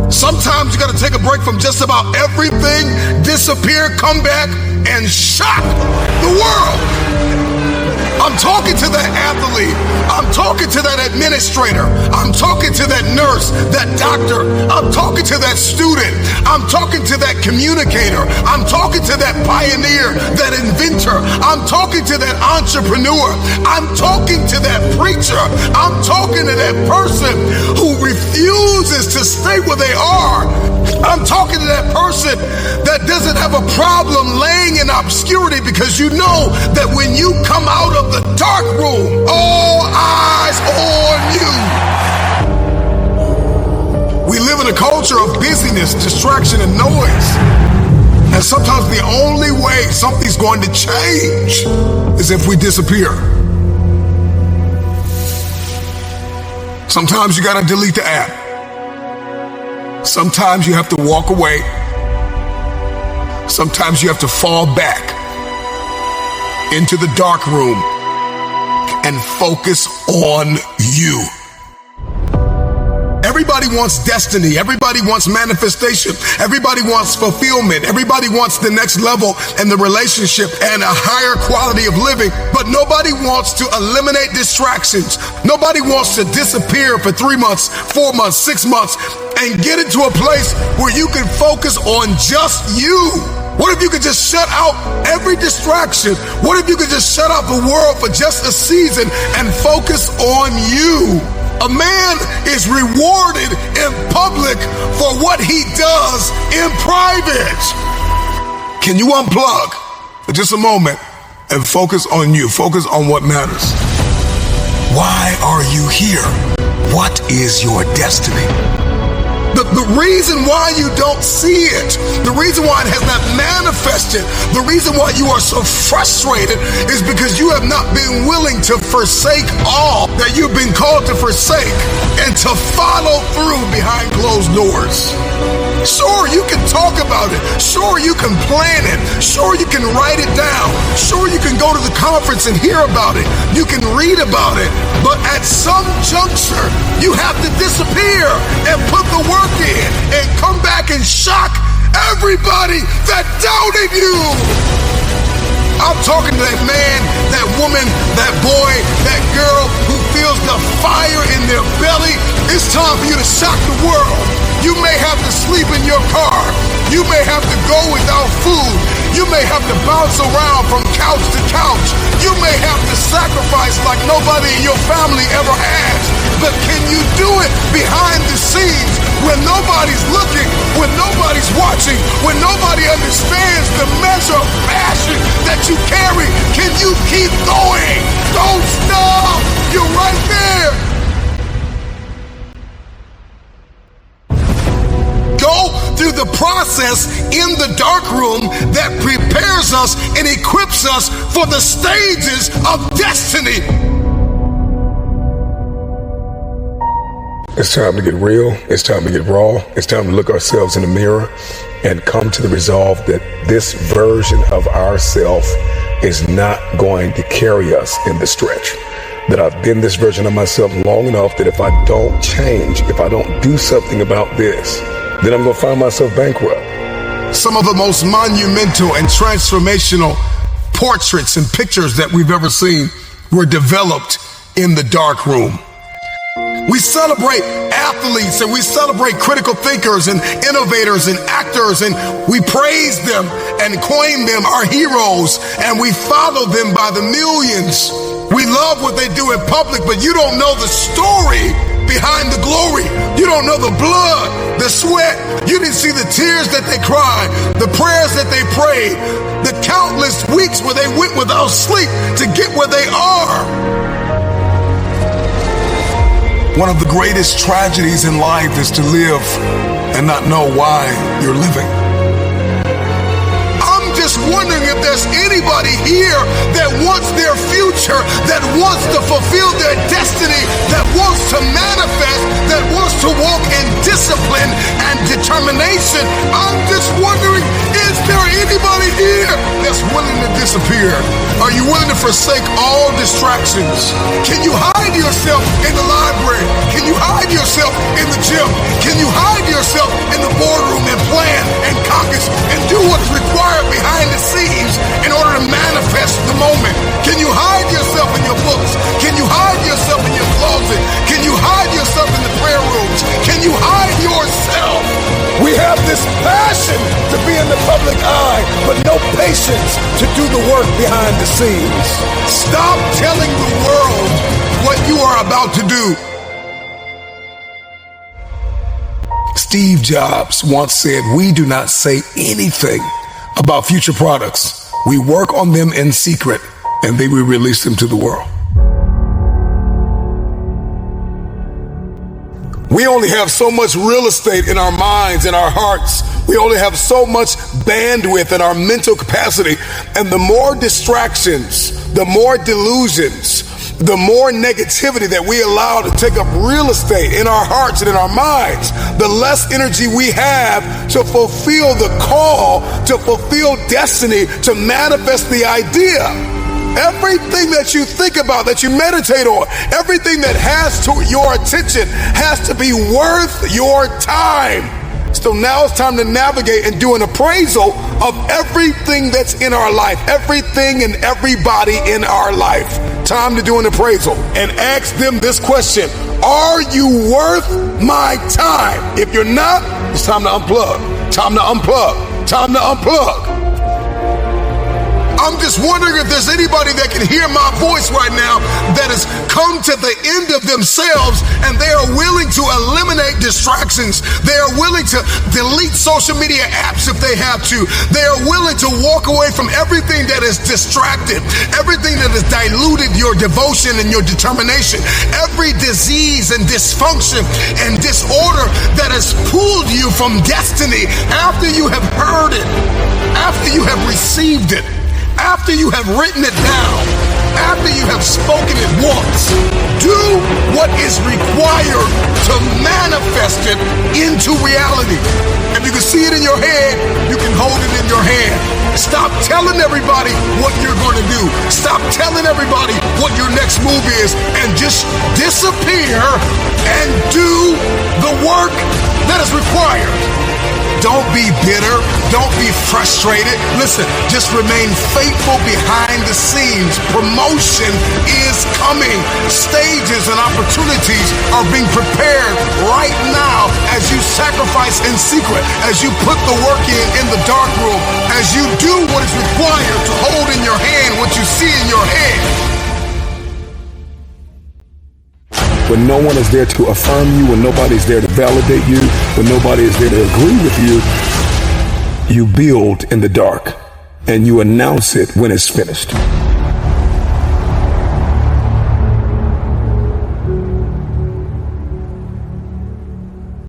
Sometimes you got to take a break from just about everything, disappear, come back, and shock the world. I'm talking to that athlete. I'm talking to that administrator. I'm talking to that nurse, that doctor. I'm talking to that student. I'm talking to that communicator. I'm talking to that pioneer, that inventor. I'm talking to that entrepreneur. I'm talking to that preacher. I'm talking to that person who refuses to stay where they are. I'm talking to that person that doesn't have a problem laying in obscurity, because you know that when you come out of the dark room, all eyes on you. We live in a culture of busyness, distraction, and noise. And sometimes the only way something's going to change is if we disappear. Sometimes you gotta delete the app. Sometimes you have to walk away. Sometimes you have to fall back into the dark room and focus on you. Everybody wants destiny. Everybody wants manifestation. Everybody wants fulfillment. Everybody wants the next level in the relationship and a higher quality of living. But nobody wants to eliminate distractions. Nobody wants to disappear for 3 months, 4 months, 6 months, and get into a place where you can focus on just you. What if you could just shut out every distraction? What if you could just shut out the world for just a season and focus on you? A man is rewarded in public for what he does in private. Can you unplug for just a moment and focus on you? Focus on what matters. Why are you here? What is your destiny? The reason why you don't see it, the reason why it has not manifested, the reason why you are so frustrated is because you have not been willing to forsake all that you've been called to forsake and to follow through behind closed doors. Sure, you can talk about it. Sure, you can plan it. Sure, you can write it down. Sure, you can go to the conference and hear about it. You can read about it. But at some juncture, you have to disappear and put the work in and come back and shock everybody that doubted you. I'm talking to that man, that woman, that boy, that girl who feels the fire in their belly. It's time for you to shock the world. You may have to sleep in your car. You may have to go without food. You may have to bounce around from couch to couch. You may have to sacrifice like nobody in your family ever has. But can you do it behind the scenes when nobody's looking, when nobody's watching, when nobody understands the measure of passion that you carry? Can you keep going? Don't stop. You're right there. Go through the process in the dark room that prepares us and equips us for the stages of destiny. It's time to get real. It's time to get raw. It's time to look ourselves in the mirror and come to the resolve that this version of ourself is not going to carry us in the stretch. That I've been this version of myself long enough that if I don't change, if I don't do something about this, then I'm going to find myself bankrupt. Some of the most monumental and transformational portraits and pictures that we've ever seen were developed in the dark room. We celebrate athletes and we celebrate critical thinkers and innovators and actors, and we praise them and coin them our heroes, and we follow them by the millions. We love what they do in public, but you don't know the story behind the glory. You don't know the blood, the sweat. You didn't see the tears that they cried, the prayers that they prayed, the countless weeks where they went without sleep to get where they are. One of the greatest tragedies in life is to live and not know why you're living. I'm just wondering if there's anybody here that wants their future, that wants to fulfill their destiny, that wants to manifest, that wants to walk in discipline and determination. I'm just wondering, is there anybody here that's willing to disappear? Are you willing to forsake all distractions? Can you hide yourself in the library? Can you hide yourself in the gym? Can you hide yourself yourself in the boardroom and plan and caucus and do what's required behind the scenes in order to manifest the moment? Can you hide yourself in your books? Can you hide yourself in your closet? Can you hide yourself in the prayer rooms? Can you hide yourself? We have this passion to be in the public eye, but no patience to do the work behind the scenes. Stop telling the world what you are about to do. Steve Jobs once said, "We do not say anything about future products. We work on them in secret, and then we release them to the world." We only have so much real estate in our minds and our hearts. We only have so much bandwidth in our mental capacity. And the more distractions, the more delusions, the more negativity that we allow to take up real estate in our hearts and in our minds, the less energy we have to fulfill the call, to fulfill destiny, to manifest the idea. Everything that you think about, that you meditate on, everything that has to your attention has to be worth your time. So now it's time to navigate and do an appraisal of everything that's in our life, everything and everybody in our life. Time to do an appraisal and ask them this question: are you worth my time? If you're not, it's time to unplug. Time to unplug. Time to unplug. I'm just wondering if there's anybody that can hear my voice right now that has come to the end of themselves and they are willing to eliminate distractions. They are willing to delete social media apps if they have to. They are willing to walk away from everything that is distracted, everything that has diluted your devotion and your determination, every disease and dysfunction and disorder that has pulled you from destiny after you have heard it, after you have received it, after you have written it down, after you have spoken it once. Do what is required to manifest it into reality. If you can see it in your head, you can hold it in your hand. Stop telling everybody what you're going to do. Stop telling everybody what your next move is, and just disappear and do the work that is required. Don't be bitter. Don't be frustrated. Listen, just remain faithful behind the scenes. Promotion is coming. Stages and opportunities are being prepared right now as you sacrifice in secret, as you put the work in the dark room, as you do what is required to hold in your hand what you see in your head. When no one is there to affirm you, when nobody's there to validate you, when nobody is there to agree with you, you build in the dark and you announce it when it's finished.